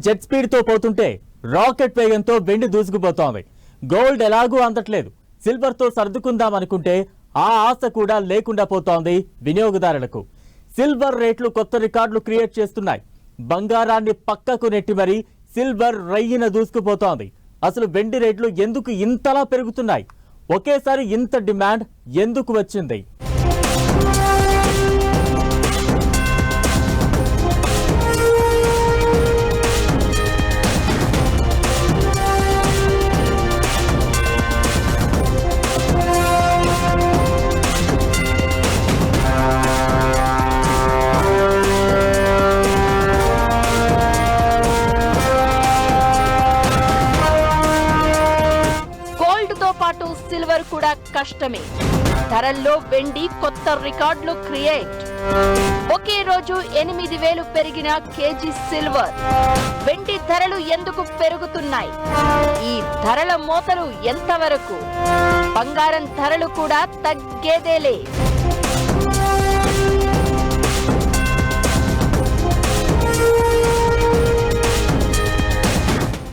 Jet speed తో పోతుంటే rocket వేగంతో వెండి దూసుకుపోతోంది. గోల్డ్ ఎలాగూ అందట్లేదు. సిల్వర్ తో సర్దుకుందాం అనుకుంటే ఆ ఆశ కూడా లేకుండా పోతోంది వినియోగదారులకు. సిల్వర్ రేట్లు కొత్త రికార్డులు క్రియేట్ చేస్తున్నాయి. బంగారాన్ని పక్కకు నెట్టి మరీ సిల్వర్ రయ్యిన దూసుకుపోతోంది. అసలు వెండి రేట్లు ఎందుకు ఇంతలా పెరుగుతున్నాయి? ఒకేసారి ఇంత డిమాండ్ ఎందుకు వచ్చింది? సిల్వర్ కూడా కష్టమే. ధరల్లో వెండి కొత్త రికార్డులు క్రియేట్. ఒకే రోజు 8,000 పెరిగిన కేజీ సిల్వర్. వెండి ధరలు ఎందుకు పెరుగుతున్నాయి? ఈ ధరల మోతలు ఎంతవరకు? బంగారం ధరలు కూడా తగ్గేదేలే.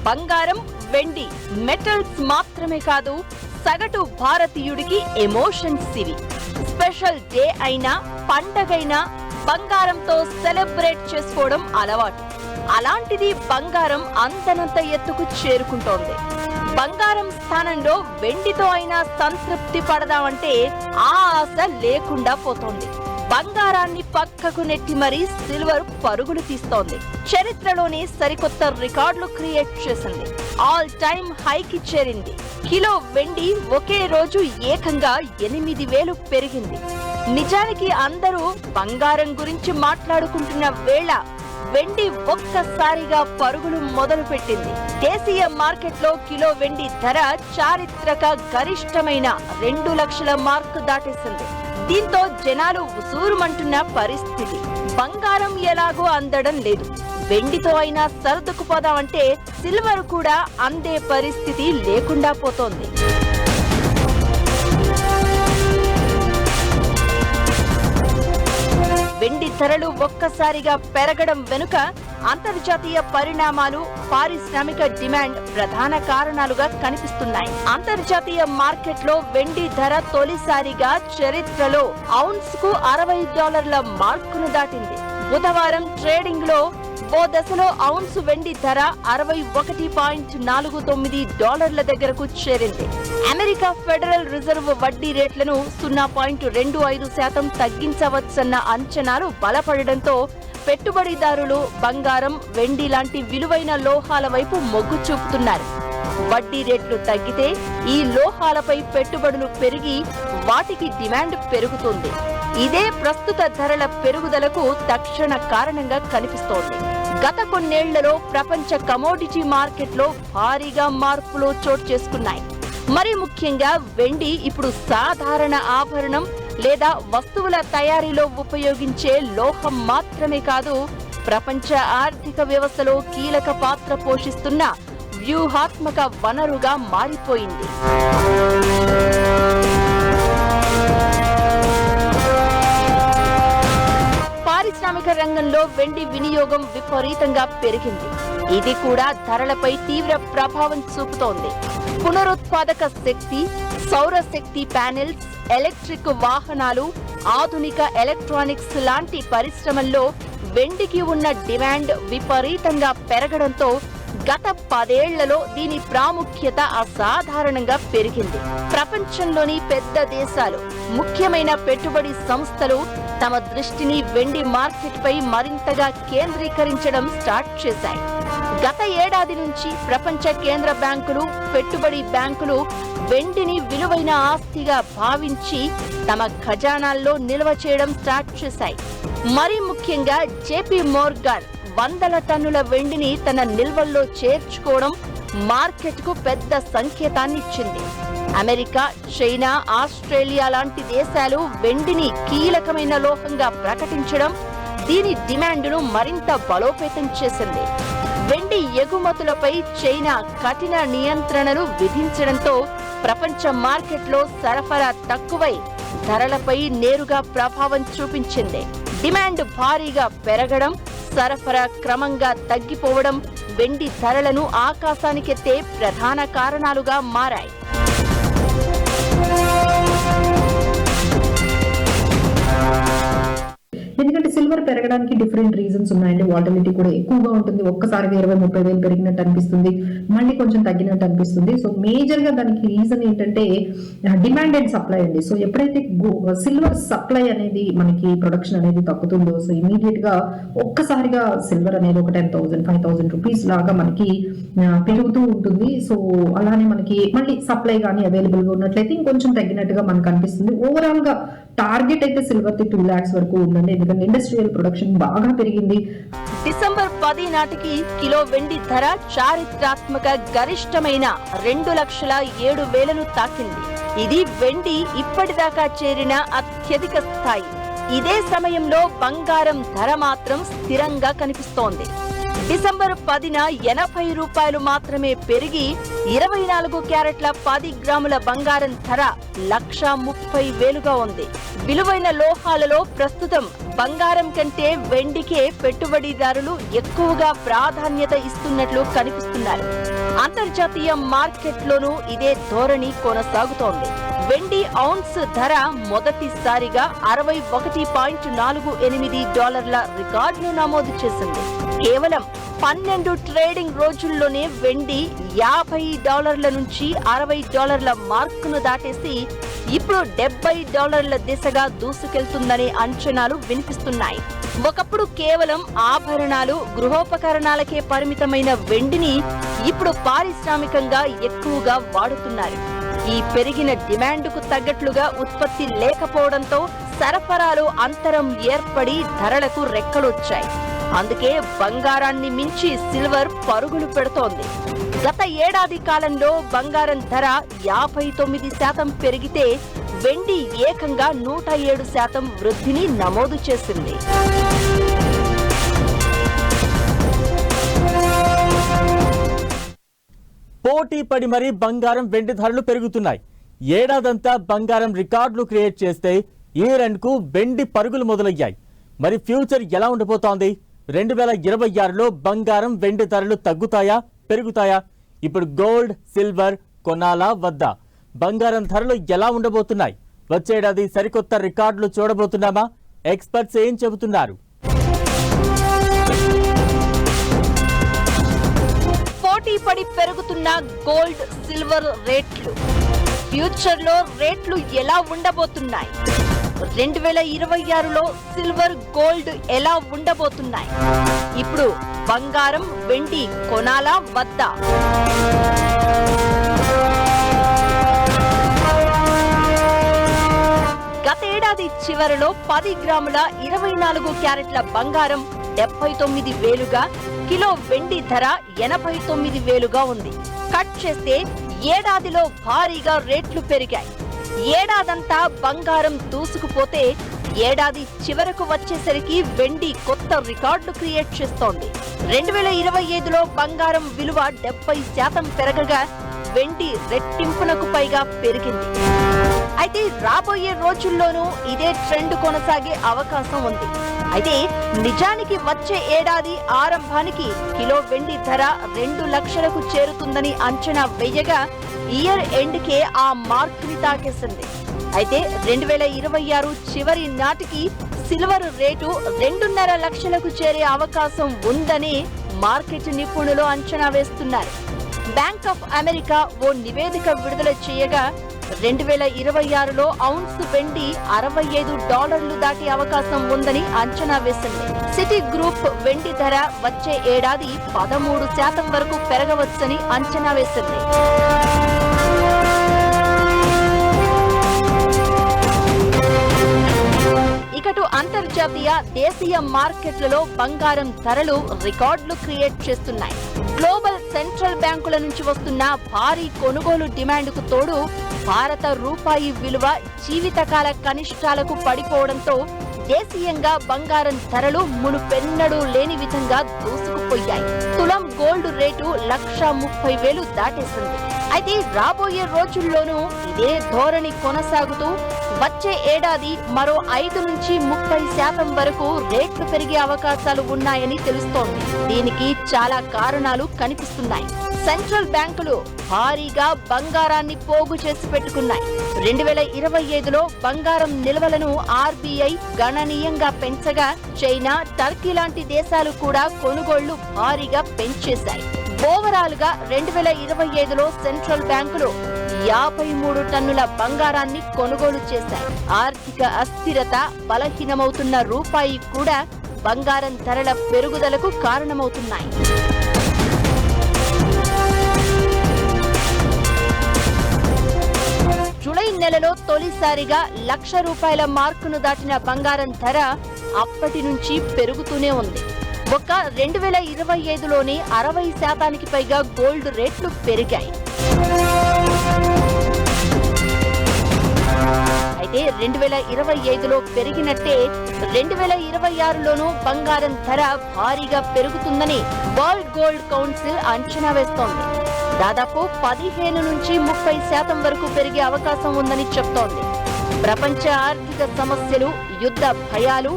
బంగారం, వెండి మెటల్స్ మాత్రమే కాదు, సగటు భారతీయుడికి ఎమోషన్స్ ఇవి. స్పెషల్ డే అయినా పండగైనా బంగారంతో సెలబ్రేట్ చేసుకోవడం అలవాటు. అలాంటిది బంగారం అంతనంత ఎత్తుకు చేరుకుంటోంది. బంగారం స్థానంలో వెండితో అయినా సంతృప్తి పడదామంటే ఆ ఆశ లేకుండా పోతోంది. బంగారాన్ని పక్కకు నెట్టి మరీ సిల్వర్ పరుగులు తీస్తోంది. చరిత్రలోనే సరికొత్త రికార్డులు క్రియేట్ చేసింది. ఆల్ టైమ్ హైకి చేరింది. కిలో వెండి ఒకే రోజు ఏకంగా 8,000 పెరిగింది. నిజానికి అందరూ బంగారం గురించి మాట్లాడుకుంటున్న వేళ వెండి ఒక్కసారిగా పరుగులు మొదలు పెట్టింది. దేశీయ మార్కెట్లో కిలో వెండి ధర చారిత్రక గరిష్టమైన 2 లక్షల మార్కు దాటేసింది. దీంతో జనాలు ఉసూరుమంటున్న పరిస్థితి. బంగారం ఎలాగో అందడం లేదు. వెండితో అయినా సర్దుకుపోదామంటే సిల్వర్ కూడా అందే పరిస్థితి లేకుండా పోతోంది. వెండి ధరలు ఒక్కసారిగా పెరగడం వెనుక అంతర్జాతీయ పరిణామాలు, పారిశ్రామిక డిమాండ్ ప్రధాన కారణాలుగా కనిపిస్తున్నాయి. అంతర్జాతీయ మార్కెట్లో వెండి ధర తొలిసారిగా చరిత్రలో ఔన్స్ కు $60 మార్కును దాటింది. బుధవారం ట్రేడింగ్ లో ఓ దశలో ఔన్స్ వెండి ధర $61.49 దగ్గరకు చేరింది. అమెరికా ఫెడరల్ రిజర్వ్ వడ్డీ రేట్లను 0.25% తగ్గించవచ్చన్న అంచనాలు బలపడడంతో పెట్టుబడిదారులు బంగారం, వెండి లాంటి విలువైన లోహాల వైపు మొగ్గు చూపుతున్నారు. వడ్డీ రేట్లు తగ్గితే ఈ లోహాలపై పెట్టుబడులు పెరిగి వాటికి డిమాండ్ పెరుగుతుంది. ఇదే ప్రస్తుత ధరల పెరుగుదలకు తక్షణ కారణంగా కనిపిస్తోంది. గత కొన్నేళ్లలో ప్రపంచ కమోడిటీ మార్కెట్లో భారీగా మార్పులు చోటు చేసుకున్నాయి. మరి ముఖ్యంగా వెండి ఇప్పుడు సాధారణ ఆభరణం లేదా వస్తువుల తయారీలో ఉపయోగించే లోహం మాత్రమే కాదు, ప్రపంచ ఆర్థిక వ్యవస్థలో కీలక పాత్ర పోషిస్తున్న వ్యూహాత్మక వనరుగా మారిపోయింది. పారిశ్రామిక రంగంలో వెండి వినియోగం విపరీతంగా పెరిగింది. ఇది కూడా ధరలపై తీవ్ర ప్రభావం చూపుతోంది. పునరుత్పాదక శక్తి, సౌర శక్తి ప్యానెల్స్, ఎలక్ట్రిక్ వాహనాలు, ఆధునిక ఎలక్ట్రానిక్స్ లాంటి పరిశ్రమల్లో వెండికి ఉన్న డిమాండ్ విపరీతంగా పెరగడంతో గత 10 ఏళ్లలో దీని ప్రాముఖ్యత అసాధారణంగా పెరిగింది. ప్రపంచంలోని పెద్ద దేశాలు, ముఖ్యమైన పెట్టుబడి సంస్థలు తమ దృష్టిని వెండి మార్కెట్ పై మరింతగా కేంద్రీకరించడం స్టార్ట్ చేశాయి. గత ఏడాది నుంచి ప్రపంచ కేంద్ర బ్యాంకులు, పెట్టుబడి బ్యాంకులు వెండిని విలువైన ఆస్తిగా భావించి తమ ఖజానాల్లో నిల్వ చేయడం స్టార్ట్ చేశాయి. మరీ ముఖ్యంగా జేపీ మోర్గాన్ 100 టన్నుల వెండిని తన నిల్వల్లో చేర్చుకోవడం మార్కెట్కు పెద్ద సంకేతాన్నిచ్చింది. అమెరికా, చైనా, ఆస్ట్రేలియా లాంటి దేశాలు వెండిని కీలకమైన లోహంగా ప్రకటించడం దీని డిమాండ్ను మరింత బలోపేతం చేసింది. వెండి ఎగుమతులపై చైనా కఠిన నియంత్రణలు విధించడంతో ప్రపంచ మార్కెట్లో సరఫరా తక్కువై ధరలపై నేరుగా ప్రభావం చూపించింది. డిమాండ్ భారీగా పెరగడం, సరఫరా క్రమంగా తగ్గిపోవడం వెండి ధరలను ఆకాశానికెత్తే ప్రధాన కారణాలుగా మారాయి. ఎందుకంటే సిల్వర్ పెరగడానికి డిఫరెంట్ రీజన్స్ ఉన్నాయండి. వాటిలిటీ కూడా ఎక్కువగా ఉంటుంది. ఒక్కసారిగా 20-30 వేలు పెరిగినట్టు అనిపిస్తుంది, మళ్ళీ కొంచెం తగ్గినట్టు అనిపిస్తుంది. సో మేజర్ గా దానికి రీజన్ ఏంటంటే డిమాండ్ అండ్ సప్లై అండి. సో ఎప్పుడైతే సిల్వర్ సప్లై అనేది మనకి ప్రొడక్షన్ అనేది తగ్గుతుందో, సో ఇమీడియట్ గా ఒక్కసారిగా సిల్వర్ అనేది ఒక 10,000 5,000 రూపీస్ లాగా మనకి పెరుగుతూ ఉంటుంది. సో అలానే మనకి మళ్ళీ సప్లై కానీ అవైలబుల్ గా ఉన్నట్లయితే ఇంకొంచెం తగ్గినట్టుగా మనకు అనిపిస్తుంది. ఓవరాల్ గా టార్గెట్ అయితే సిల్వర్ 2 lakhs వరకు ఉందండి. ఎందుకంటే ఇండస్ట్రియల్ ప్రొడక్షన్ బాగా పెరిగింది. డిసెంబర్ 10 నాటికి కిలో వెండి ధర చారిత్రాత్మక గరిష్టమైన 2,07,000 తాకింది. ఇది వెండి ఇప్పటిదాకా చేరిన అత్యధిక స్థాయి. ఇదే సమయంలో బంగారం ధర మాత్రం స్థిరంగా కనిపిస్తోంది. డిసెంబర్ 10న 80 రూపాయలు మాత్రమే పెరిగి 24 క్యారెట్ల 10 గ్రాముల బంగారం ధర 1,30,000గా ఉంది. విలువైన లోహాలలో ప్రస్తుతం బంగారం కంటే వెండికే పెట్టుబడిదారులు ఎక్కువగా ప్రాధాన్యత ఇస్తున్నట్లు కనిపిస్తున్నారు. అంతర్జాతీయ మార్కెట్లోనూ ఇదే ధోరణి కొనసాగుతోంది. వెండి ఔన్స్ ధర మొదటిసారిగా $61.48 రికార్డును నమోదు చేసింది. కేవలం 12 ట్రేడింగ్ రోజుల్లోనే వెండి $50 నుంచి $60 మార్కును దాటేసి ఇప్పుడు $70 దిశగా దూసుకెళ్తుందనే అంచనాలు వినిపిస్తున్నాయి. ఒకప్పుడు కేవలం ఆభరణాలు, గృహోపకరణాలకే పరిమితమైన వెండిని ఇప్పుడు పారిశ్రామికంగా ఎక్కువగా వాడుతున్నారు. ఈ పెరిగిన డిమాండ్కు తగ్గట్లుగా ఉత్పత్తి లేకపోవడంతో సరఫరాలో అంతరం ఏర్పడి ధరలకు రెక్కలొచ్చాయి. అందుకే బంగారాన్ని మించి సిల్వర్ పరుగులు పెడుతోంది. గత ఏడాది కాలంలో బంగారం ధర 59% పెరిగితే వెండి ఏకంగా 107% వృద్ధిని నమోదు చేసింది. పోటీ పడి మరీ బంగారం వెండి ధరలు పెరుగుతున్నాయి. ఏడాదంతా బంగారం రికార్డులు క్రియేట్ చేస్తే ఈ రన్కు వెండి పరుగులు మొదలయ్యాయి. మరి ఫ్యూచర్ ఎలా ఉండబోతోంది? 2026లో బంగారం వెండి ధరలు తగ్గుతాయా, పెరుగుతాయా? ఇప్పుడు గోల్డ్, సిల్వర్ కొనాలా వద్దా? బంగారం ధరలు ఎలా ఉండబోతున్నాయి? వచ్చేడాది సరికొత్త రికార్డులు చూడబోతున్నామా? ఎక్స్పర్ట్స్ ఏం చెబుతున్నారు? పోటీ పడి పెరుగుతున్న గోల్డ్, సిల్వర్ రేట్లు, ఫ్యూచర్ లో రేట్లు ఎలా ఉండబోతున్నాయి? 2026లో సిల్వర్, గోల్డ్ ఎలా ఉండబోతున్నాయి? ఇప్పుడు బంగారం, వెండి కొనాలా వద్దా? గతేడాది చివరిలో 10 గ్రాముల 24 క్యారెట్ల బంగారం 79,000గా, కిలో వెండి ధర 89,000గా ఉంది. కట్ చేస్తే ఏడాదిలో భారీగా రేట్లు పెరిగాయి. ఏడాదంతా బంగారం దూసుకుపోతే ఏడాది చివరకు వచ్చేసరికి వెండి కొత్త రికార్డులు క్రియేట్ చేస్తోంది. 2025లో బంగారం విలువ 70% పెరగగా వెండి రెట్టింపునకు పైగా పెరిగింది. అయితే రాబోయే రోజుల్లోనూ ఇదే ట్రెండ్ కొనసాగే అవకాశం ఉంది. అయితే నిజానికి వచ్చే ఏడాది ఆరంభానికి కిలో వెండి ధర 2 లక్షలకు చేరుతుందని అంచనా వేయగా ఇయర్ ఎండ్కే ఆ మార్కుని తాకేసింది. అయితే 2026 చివరి నాటికి సిల్వర్ రేటు 2.5 లక్షలకు చేరే అవకాశం ఉందని మార్కెట్ నిపుణులు అంచనా వేస్తున్నారు. బ్యాంక్ ఆఫ్ అమెరికా ఓ నివేదిక విడుదల చేయగా 2026లో ఔన్స్ వెండి $65 దాటే అవకాశం ఉందని అంచనా వేసింది. సిటీ గ్రూప్ వెండి ధర వచ్చే ఏడాది 13% వరకు పెరగవచ్చని అంచనా వేసింది. ఇకటు అంతర్జాతీయ, దేశీయ మార్కెట్లలో బంగారం ధరలు రికార్డులు క్రియేట్ చేస్తున్నాయి. గ్లోబల్ సెంట్రల్ బ్యాంకుల నుంచి వస్తున్న భారీ కొనుగోలు డిమాండ్కు తోడు భారత రూపాయి విలువ జీవితకాల కనిష్టాలకు పడిపోవడంతో దేశీయంగా బంగారం ధరలు మునుపెన్నడూ లేని విధంగా దూసుకుపోయాయి. తులం గోల్డ్ రేటు 1,30,000 దాటేసింది. అయితే రాబోయే రోజుల్లోనూ ఇదే ధోరణి కొనసాగుతూ వచ్చే ఏడాది మరో 5 నుంచి 30% వరకు రేట్లు పెరిగే అవకాశాలు ఉన్నాయని తెలుస్తోంది. దీనికి చాలా కారణాలు కనిపిస్తున్నాయి. సెంట్రల్ బ్యాంకులు భారీగా బంగారాన్ని పోగు చేసి పెట్టుకున్నాయి. 2025లో బంగారం నిల్వలను ఆర్బీఐ గణనీయంగా పెంచగా చైనా, టర్కీ లాంటి దేశాలు కూడా కొనుగోళ్లు భారీగా పెంచేశాయి. ఓవరాల్ గా 2025లో సెంట్రల్ బ్యాంకులు 53 టన్నుల బంగారాన్ని కొనుగోలు చేశాయి. ఆర్థిక అస్థిరత, బలహీనమవుతున్న రూపాయి కూడా బంగారం ధరల పెరుగుదలకు కారణమవుతున్నాయి. జూలై నెలలో తొలిసారిగా ₹1,00,000 మార్కును దాటిన బంగారం ధర అప్పటి నుంచి పెరుగుతూనే ఉంది. ఒక్క 2025లోనే 60% పైగా గోల్డ్ రేట్లు పెరిగాయి. అయితే 2025లో పెరిగినట్టే 2026లోనూ బంగారం ధర భారీగా పెరుగుతుందని వరల్డ్ గోల్డ్ కౌన్సిల్ అంచనా వేస్తోంది. దాదాపు 15 నుంచి 30% వరకు పెరిగే అవకాశం ఉందని చెప్తోంది. ప్రపంచ ఆర్థిక సమస్యలు, యుద్ధ భయాలు,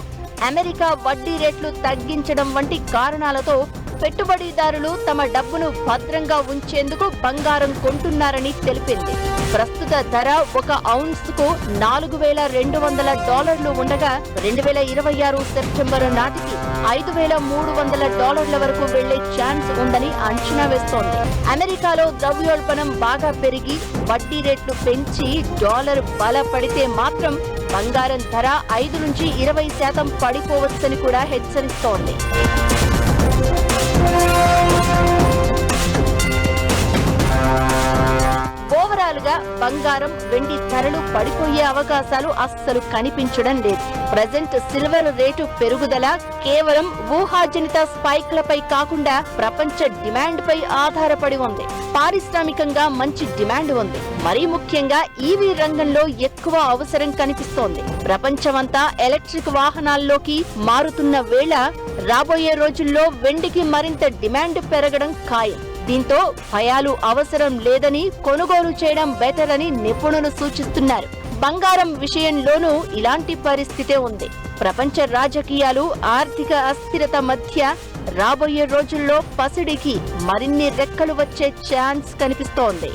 అమెరికా వడ్డీ రేట్లు తగ్గించడం వంటి కారణాలతో పెట్టుబడిదారులు తమ డబ్బును భద్రంగా ఉంచేందుకు బంగారం కొంటున్నారని తెలిపింది. ప్రస్తుత ధర ఒక ఔన్స్కు $4,200 ఉండగా 2026 సెప్టెంబర్ నాటికి $5,300 వరకు వెళ్లే ఛాన్స్ ఉందని అంచనా వేస్తోంది. అమెరికాలో ద్రవ్యోల్బణం బాగా పెరిగి వడ్డీ రేట్లు పెంచి డాలర్ బలపడితే మాత్రం బంగారం ధర 5 నుంచి 20% పడిపోవచ్చని కూడా హెచ్చరిస్తోంది. ఓవరాల్ గా బంగారం, వెండి ధరలు పడిపోయే అవకాశాలు అస్సలు కనిపించడం లేదు. ప్రజెంట్ సిల్వర్ రేటు పెరుగుదల కేవలం ఊహాజనిత స్పైక్లపై కాకుండా ప్రపంచ డిమాండ్ పై ఆధారపడి ఉంది. పారిశ్రామికంగా మంచి డిమాండ్ ఉంది. మరీ ముఖ్యంగా ఈవీ రంగంలో ఎక్కువ అవసరం కనిపిస్తోంది. ప్రపంచమంతా ఎలక్ట్రిక్ వాహనాల్లోకి మారుతున్న వేళ రాబోయే రోజుల్లో వెండికి మరింత డిమాండ్ పెరగడం ఖాయం. దీంతో భయాలు అవసరం లేదని, కొనుగోలు చేయడం బెటర్ అని నిపుణులు సూచిస్తున్నారు. బంగారం విషయంలోనూ ఇలాంటి పరిస్థితే ఉంది. ప్రపంచ రాజకీయాలు, ఆర్థిక అస్థిరత మధ్య రాబోయే రోజుల్లో పసిడికి మరిన్ని రెక్కలు వచ్చే ఛాన్స్ కనిపిస్తోంది.